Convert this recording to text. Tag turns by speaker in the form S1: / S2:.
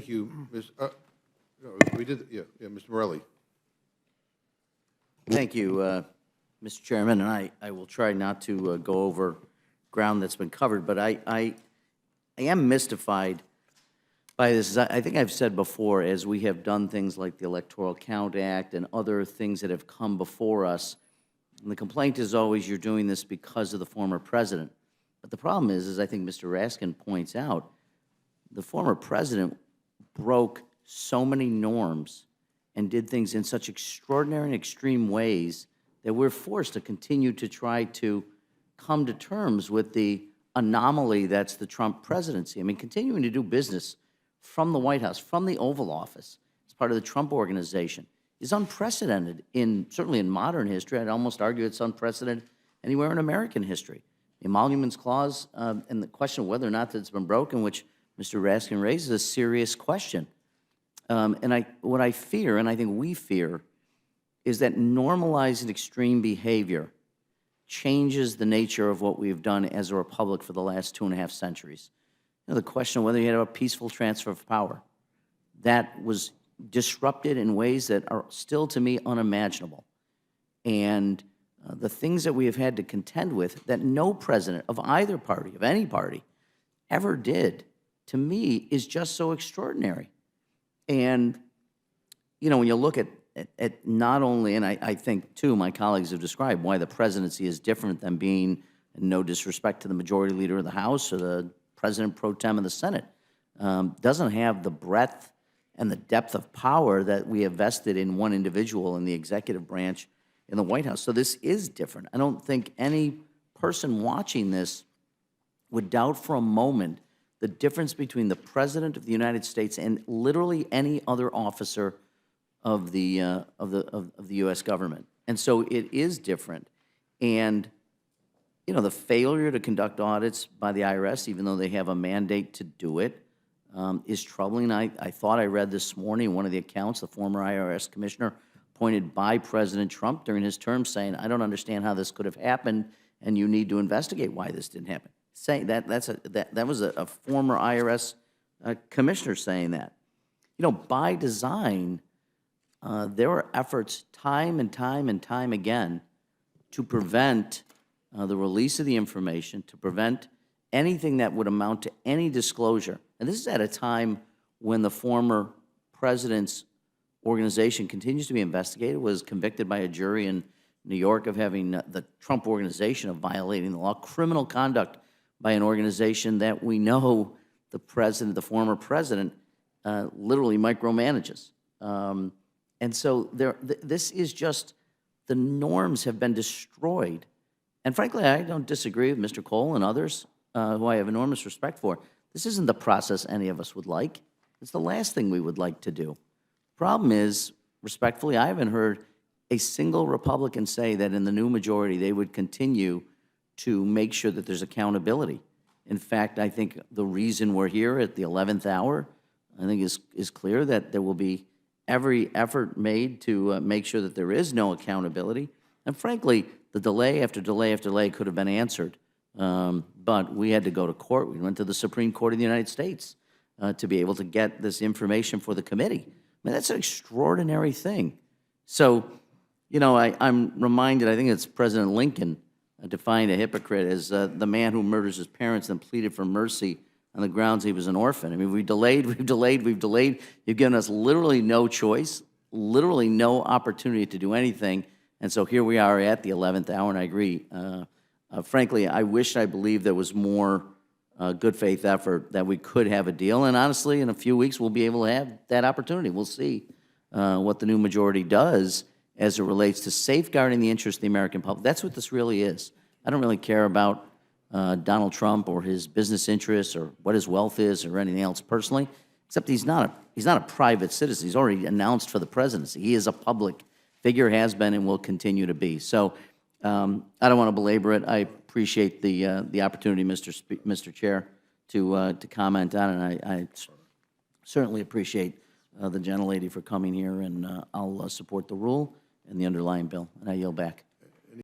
S1: you, Ms. No, we did, yeah, Mr. Morelle.
S2: Thank you, Mr. Chairman, and I will try not to go over ground that's been covered, but I am mystified by this. I think I've said before, as we have done things like the Electoral Count Act and other things that have come before us, and the complaint is always you're doing this because of the former president. But the problem is, as I think Mr. Raskin points out, the former president broke so many norms and did things in such extraordinary and extreme ways that we're forced to continue to try to come to terms with the anomaly that's the Trump presidency. I mean, continuing to do business from the White House, from the Oval Office, as part of the Trump organization, is unprecedented certainly in modern history. I'd almost argue it's unprecedented anywhere in American history. The Emoluments Clause and the question of whether or not that's been broken, which Mr. Raskin raises, is a serious question. What I fear, and I think we fear, is that normalizing extreme behavior changes the nature of what we've done as a republic for the last 2.5 centuries. You know, the question of whether you had a peaceful transfer of power, that was disrupted in ways that are still, to me, unimaginable. And the things that we have had to contend with that no president of either party, of any party, ever did, to me, is just so extraordinary. And, you know, when you look at not only, and I think, too, my colleagues have described why the presidency is different than being, no disrespect to the majority leader of the House or the president pro tem of the Senate, doesn't have the breadth and the depth of power that we have vested in one individual in the executive branch in the White House. So this is different. I don't think any person watching this would doubt for a moment the difference between the President of the United States and literally any other officer of the U.S. government. And so it is different. And, you know, the failure to conduct audits by the IRS, even though they have a mandate to do it, is troubling. I thought I read this morning one of the accounts, the former IRS commissioner appointed by President Trump during his term, saying, I don't understand how this could have happened, and you need to investigate why this didn't happen. Saying that was a former IRS commissioner saying that. You know, by design, there are efforts time and time again to prevent the release of the information, to prevent anything that would amount to any disclosure. And this is at a time when the former president's organization continues to be investigated, was convicted by a jury in New York of having the Trump organization of violating the law, criminal conduct by an organization that we know the president, the former president, literally micromanages. And so this is just, the norms have been destroyed. And frankly, I don't disagree with Mr. Cole and others who I have enormous respect for. This isn't the process any of us would like. It's the last thing we would like to do. Problem is, respectfully, I haven't heard a single Republican say that in the new majority they would continue to make sure that there's accountability. In fact, I think the reason we're here at the 11th hour, I think is clear, that there will be every effort made to make sure that there is no accountability. And frankly, the delay after delay after delay could have been answered. But we had to go to court. We went to the Supreme Court of the United States to be able to get this information for the committee. I mean, that's an extraordinary thing. So, you know, I'm reminded, I think it's President Lincoln defined a hypocrite as the man who murders his parents and pleaded for mercy on the grounds he was an orphan. I mean, we've delayed. You've given us literally no choice, literally no opportunity to do anything. And so here we are at the 11th hour, and I agree. Frankly, I wish I believed there was more good faith effort that we could have a deal. And honestly, in a few weeks, we'll be able to have that opportunity. We'll see what the new majority does as it relates to safeguarding the interest of the American public. That's what this really is. I don't really care about Donald Trump or his business interests or what his wealth is or anything else personally, except he's not a private citizen. He's already announced for the presidency. He is a public figure, has been, and will continue to be. So I don't want to belabor it. I appreciate the opportunity, Mr. Chair, to comment on it. And I certainly appreciate the gentlelady for coming here, and I'll support the rule and the underlying bill. And I yield back.